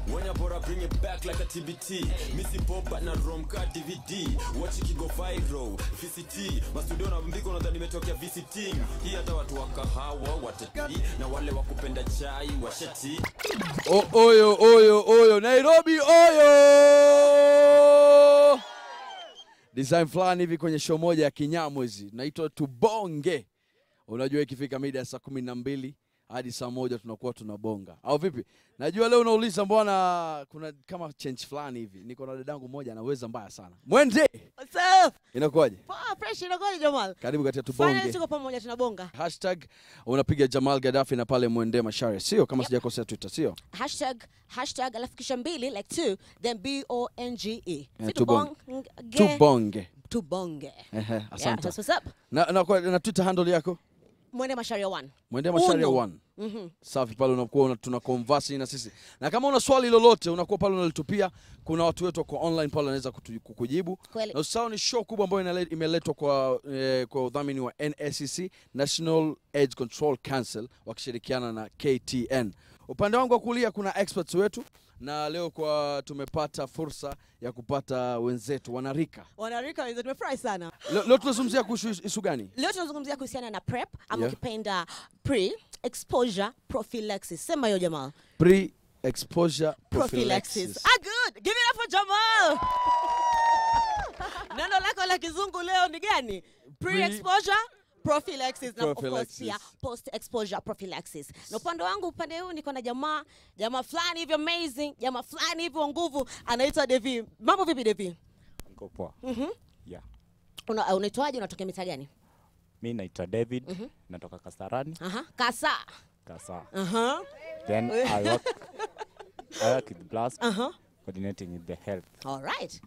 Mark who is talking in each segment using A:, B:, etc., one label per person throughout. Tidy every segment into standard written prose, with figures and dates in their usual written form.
A: When I bora bring it back like a TBT. Missy pop but na romka DVD. Watch it go viral. VCT. Mastudio na mbiko na nimetokea VCT. Hii hata watu wa kahawa watati na wale wa kupenda chai washati. Oyo Nairobi oyo. Design fulani hivi kwenye show moja ya Kinyamwezi naitwa Tubonge. Unajua ikifika mida saa 12 hadi saa 1 tunakuwa tunabonga. Au vipi? Najua leo unauliza mbona kuna kama change fulani hivi. Niko na dadangu mmoja anaweza mbaya sana. Mwende.
B: What's up?
A: Inakuaje?
B: Fresh inakuaje Jamal?
A: Karibu katika Tubonge.
B: Finally tuko pamoja tunabonga.
A: #unapiga Jamal Gaddafi na pale Mwende Mashare. Sio kama sijakosea Twitter, sio?
B: ## alafu kisha 2 like 2 then BONGE.
A: Tubonge. Asante.
B: Yeah, that's what's up.
A: Na Twitter handle yako?
B: Mwende Mashare 1.
A: Mwende Mashare 1. Safi pale unakuwa tuna converse na sisi. Na kama una swali lolote unakuwa pale unalitupia, kuna watu wetu kwa online pale wanaweza kukujibu. Na usao ni show kubwa ambayo imeletwa kwa udhamini wa NSCC, National AIDS Control Council, wakishirikiana na KTN. Upande wangu wa kulia kuna experts wetu na leo tumepata fursa ya kupata wenzetu wanarika
B: wenzetu tumefurahi sana.
A: Leo tunazungumzia kuhusu isu gani?
B: Leo tunazungumzia kuhusiana na PrEP ama ukipenda pre-exposure prophylaxis. Sema hiyo Jamal.
A: Pre-exposure prophylaxis.
B: Good. Give it up for Jamal. Neno lako la kizungu leo ni gani? Pre-exposure prophylaxis na of course ya post-exposure prophylaxis. Na upande huu niko na jamaa fulani hivi amazing, jamaa fulani hivi wa nguvu, anaitwa Devi. Mambo vipi Devi?
C: Niko poa. Yeah.
B: Unaitwaje, unatokea mitaa gani?
C: Mimi naitwa David, natoka Kasarani.
B: Kasa.
C: Then I work with Blast, coordinating with the health.
B: All right.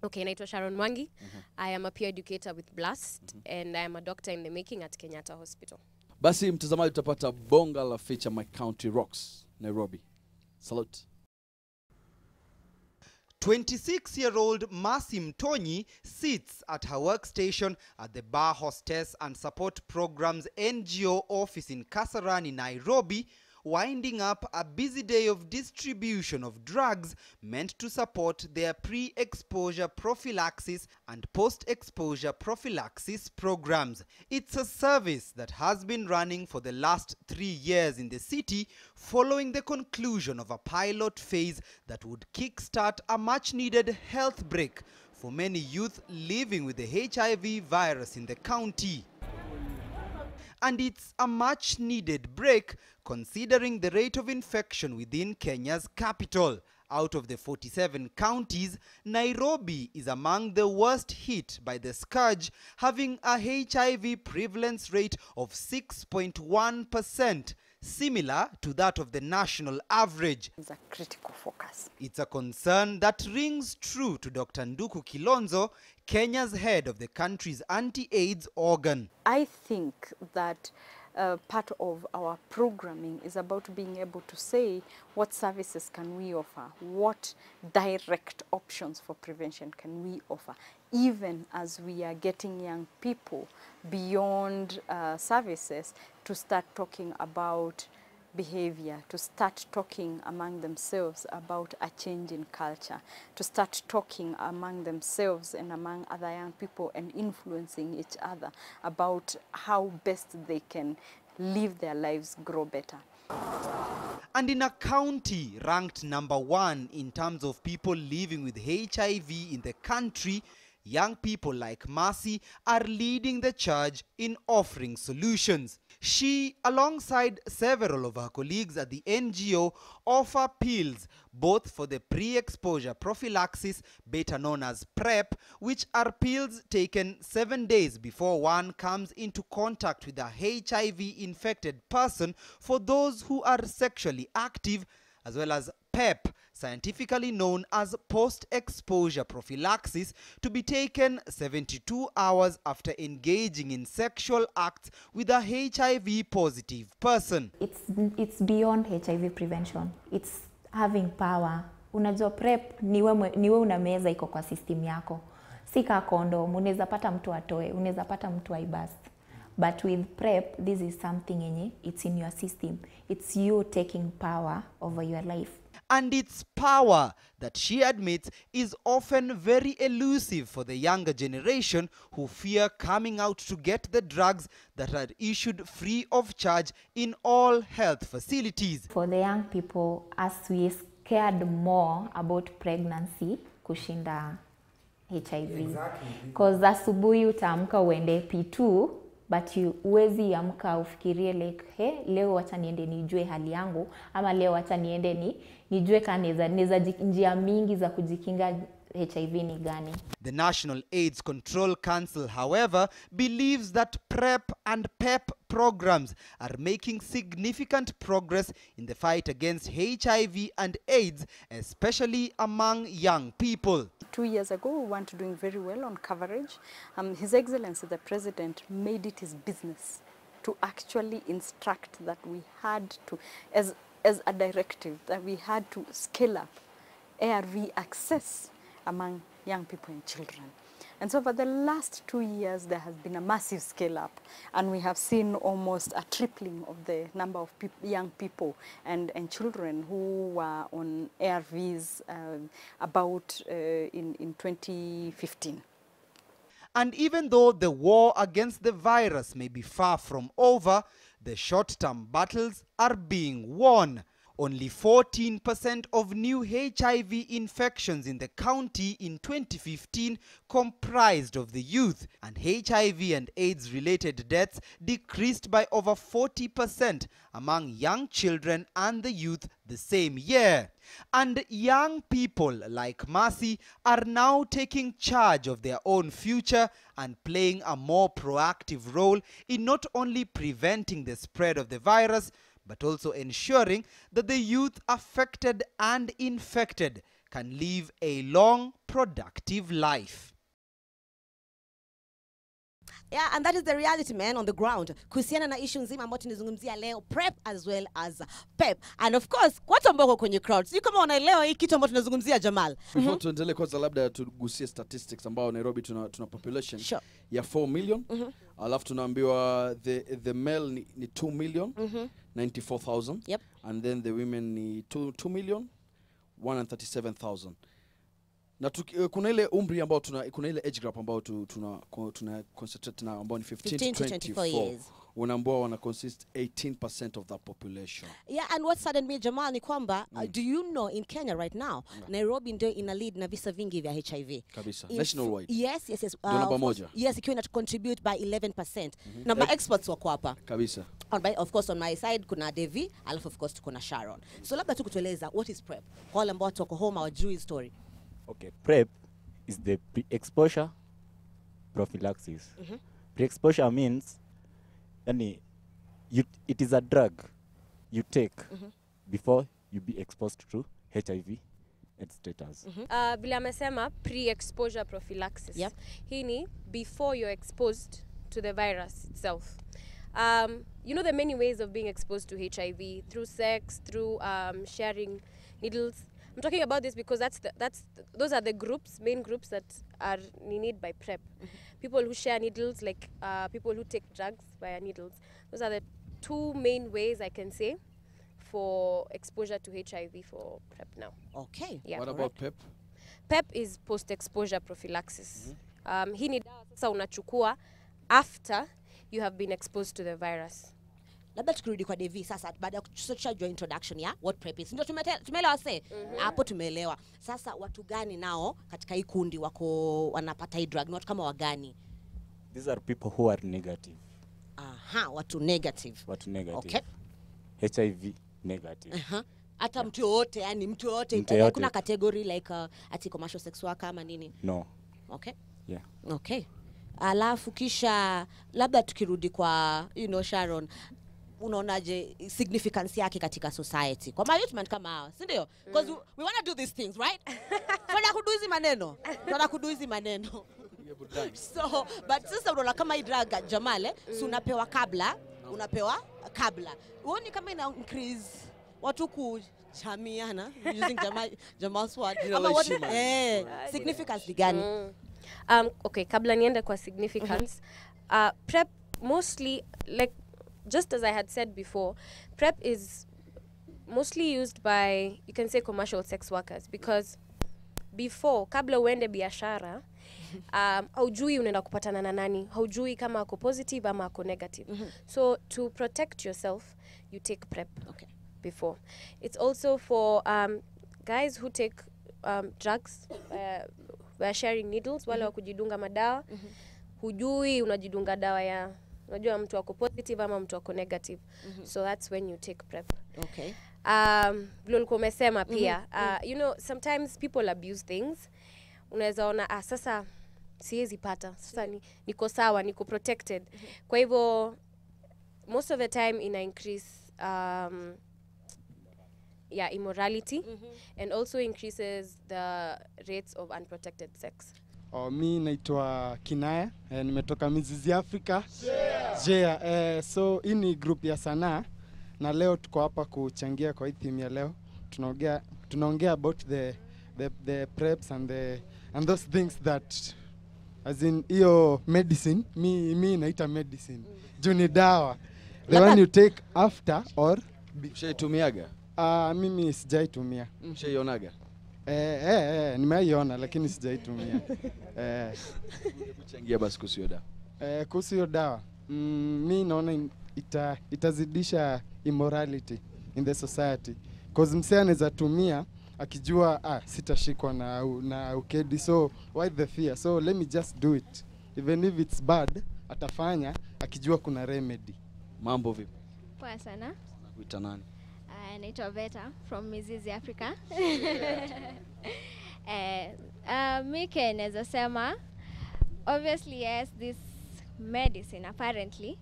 D: Okay, naitwa Sharon Mwangi. I am a peer educator with Blast and I am a doctor in the making at Kenyatta Hospital.
A: Basi mtazamaji utapata bonga la feature My County Rocks, Nairobi. Salute.
E: 26-year-old Masi Mtonyi sits at her workstation at the Bar Hostess and Support Programs NGO office in Kasarani, Nairobi, winding up a busy day of distribution of drugs meant to support their pre-exposure prophylaxis and post-exposure prophylaxis programs. It's a service that has been running for the last 3 years in the city following the conclusion of a pilot phase that would kickstart a much-needed health break for many youth living with the HIV virus in the county. And it's a much-needed break considering the rate of infection within Kenya's capital. Out of the 47 counties, Nairobi is among the worst hit by the scourge, having a HIV prevalence rate of 6.1%, similar to that of the national average.
F: It's a critical focus.
E: It's a concern that rings true to Dr. Nduku Kilonzo, Kenya's head of the country's anti-AIDS organ.
F: I think that part of our programming is about being able to say what services can we offer, what direct options for prevention can we offer, even as we are getting young people beyond services to start talking about behavior, to start talking among themselves about a change in culture, to start talking among themselves and among other young people and influencing each other about how best they can live their lives, grow better.
E: And in a county ranked #1 in terms of people living with HIV in the country, young people like Masi are leading the charge in offering solutions. She, alongside several of her colleagues at the NGO, offer pills both for the pre-exposure prophylaxis, better known as PrEP, which are pills taken 7 days before one comes into contact with a HIV-infected person for those who are sexually active, as well as PEP, scientifically known as post-exposure prophylaxis, to be taken 72 hours after engaging in sexual acts with a HIV-positive person.
G: It's beyond HIV prevention. It's having power. Unajua PrEP niwe unameza iko kwa system yako. Sika condom, unaweza pata mtu atoe, unaweza pata mtu aibust. But with PrEP, this is something yenye, it's in your system. It's you taking power over your life.
E: And its power, that she admits, is often very elusive for the younger generation who fear coming out to get the drugs that are issued free of charge in all health facilities.
G: For the young people, as we scared more about pregnancy kushinda HIV. Because asubuhi utaamka uende P2, but uwezi amka ufikirie like, hey, leo wacha niende nijue hali yangu, ama leo wacha niende nijue kaneza njia mingi za kujikinga HIV ni gani.
E: The National AIDS Control Council, however, believes that PrEP and PEP programs are making significant progress in the fight against HIV and AIDS, especially among young people.
F: 2 years ago, we weren't doing very well on coverage. His Excellency, the President, made it his business to actually instruct that we had to, as a directive, that we had to scale up ARV access among young people and children. And so for the last 2 years, there has been a massive scale up, and we have seen almost a tripling of the number of young people and children who were on ARVs in 2015.
E: And even though the war against the virus may be far from over, the short-term battles are being won. Only 14% of new HIV infections in the county in 2015 comprised of the youth, and HIV and AIDS-related deaths decreased by over 40% among young children and the youth the same year. And young people like Mercy are now taking charge of their own future and playing a more proactive role in not only preventing the spread of the virus, but also ensuring that the youth affected and infected can live a long, productive life.
B: Yeah, and that is the reality, man, on the ground. Kuhusiana na issue nzima ambayo tunazungumzia leo, PrEP as well as PEP. And of course, watu ambao wako kwenye crowd, sijui kama wanaelewa hii kitu ambayo tunazungumzia, Jamal.
A: Before tuendelee, kwanza labda tugusie statistics ambao Nairobi tuna population ya 4 million. Alafu tunaambiwa the male ni 2 million 94,000.
B: Yep.
A: And then the women ni 2 million 137,000. Na kuna ile umri ambao kuna ile age group ambao tuna concentrate na ambao ni 15 to 24 years. Unaambao wana consist 18% of that population.
B: Yeah, and what saddened me, Jamal, ni kwamba do you know in Kenya right now, Nairobi ndio ina lead na visa vingi vya HIV.
A: Kabisa. Nationwide.
B: Yes.
A: Namba moja.
B: Yes, ikiwa ina contribute by 11%. Na ma experts wako hapa.
A: Kabisa.
B: Of course on my side kuna Devi, alafu of course kuna Sharon. So labda tu kutueleza what is PrEP? Kwa wale ambao wako home hawajui story.
C: Okay, PrEP is the pre-exposure prophylaxis. Pre-exposure means it is a drug you take before you be exposed to HIV and status.
D: Vile amesema pre-exposure prophylaxis.
B: Yep.
D: Hii ni before you're exposed to the virus itself. You know the many ways of being exposed to HIV, through sex, through sharing needles. I'm talking about this because those are the main groups that are needed by PrEP. People who share needles, like people who take drugs via needles. Those are the two main ways I can say for exposure to HIV for PrEP now.
B: Okay.
D: Yeah.
A: What about PEP?
D: PEP is post-exposure prophylaxis. Hii ni dawa sasa unachukua after you have been exposed to the virus.
B: Labda tukirudi kwa Devi sasa baada ya kushajua introduction ya what PrEP is. Ndio tumeelewa sasa. Hapo tumeelewa. Sasa watu gani nao katika hii kundi wako wanapata hii drug? Ni watu kama wagani?
C: These are people who are negative.
B: Aha, watu negative.
C: Watu negative.
B: Okay.
C: HIV negative.
B: Hata mtu yote, yani mtu yote. Kuna category like ati commercial sex worker ama nini?
C: No.
B: Okay.
C: Yeah.
B: Okay. Alafu kisha labda tukirudi kwa Sharon, unaonaje significance yake katika society kwa youth kama hawa, si ndio? Because we want to do these things, right? Tunataka kuduizi maneno. So but sasa unaona kama hii drug Jamal, si unapewa kabla. Uone kama ina increase watu kuchamiana using Jamal's word. Significance gani?
D: Okay, kabla niende kwa significance, PrEP mostly, like, just as I had said before, PrEP is mostly used by, you can say, commercial sex workers, because before, kabla uende biashara, haujui unaenda kupatana na nani, haujui kama ako positive ama ako negative. So to protect yourself, you take PrEP before. It's also for guys who take drugs, we're sharing needles, wale wa kujidunga madawa, hujui unajidunga dawa ya, unajua mtu wako positive ama mtu wako negative. So that's when you take PrEP.
B: Okay.
D: Vile ulikuwa umesema pia, you know, sometimes people abuse things. Unaweza ona, sasa siwezi pata, sasa niko sawa, niko protected. Kwa hivyo, most of the time ina increase immorality, and also increases the rates of unprotected sex.
H: Mi naitwa Kinaya, nimetoka Mizizi Africa. So hii ni group ya sanaa, na leo tuko hapa kuchangia kwa hii theme ya leo. Tunaongea about the PrEPs and those things that, as in iyo medicine, mi naita medicine. Juu ni dawa. The one you take after or
A: Ushaitumiaga?
H: Mimi sijaitumia.
A: Ushaionaga?
H: Nimeiona lakini sijaitumia.
A: Kuchangia basi kuhusu hiyo dawa.
H: Kuhusu hiyo dawa, mi naona itazidisha immorality in the society. Cause msee anaweza tumia akijua sitashikwa na ukedi, so why the fear? So let me just do it. Even if it's bad, atafanya akijua kuna remedy.
A: Mambo vipi?
I: Poa sana.
A: Nakuita nani?
I: Naitwa Veta from Mizizi Africa. Mike naweza sema, obviously yes, this medicine apparently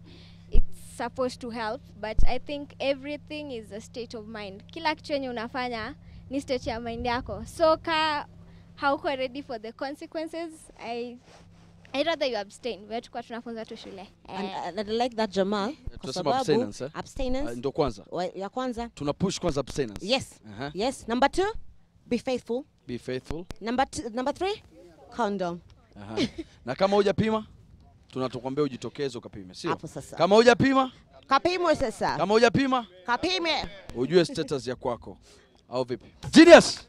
I: it's supposed to help, but I think everything is a state of mind. Kila kitu yenye unafanya ni state ya mind yako. So hauko ready for the consequences, I'd rather you abstain. Wewe tukua tunafunza tu shule.
B: And I like that, Jamal. Kwa sababu abstinence.
A: Ndio kwanza.
B: Ya kwanza.
A: Tuna push kwanza abstinence.
B: Yes. Yes. Number 2, be faithful.
A: Be faithful.
B: Number 3, condom.
A: Na kama hujapima, tunatukwambia ujitokeze ukapime, sio?
B: Hapo sasa.
A: Kama hujapima,
B: kapimwe sasa.
A: Kama hujapima,
B: kapime.
A: Ujue status ya kwako. Au vipi? Genius.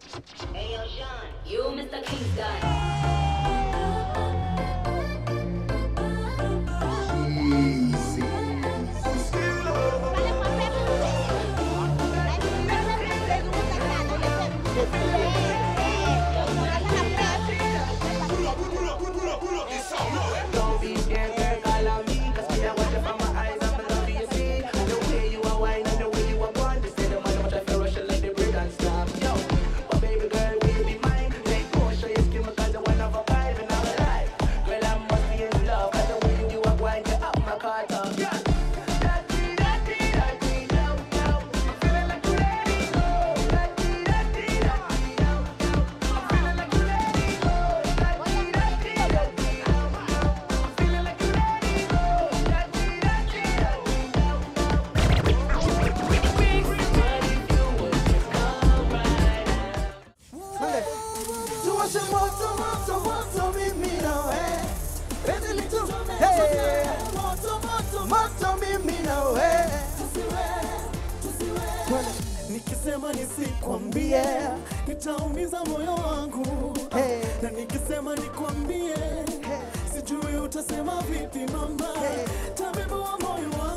J: Hey yo, Sean, you Mr. King's guy.
K: Nikisema nisikwambie nitaumiza moyo wangu, na nikisema nikwambie sijui utasema vipi mama, tabibu wa moyo wangu.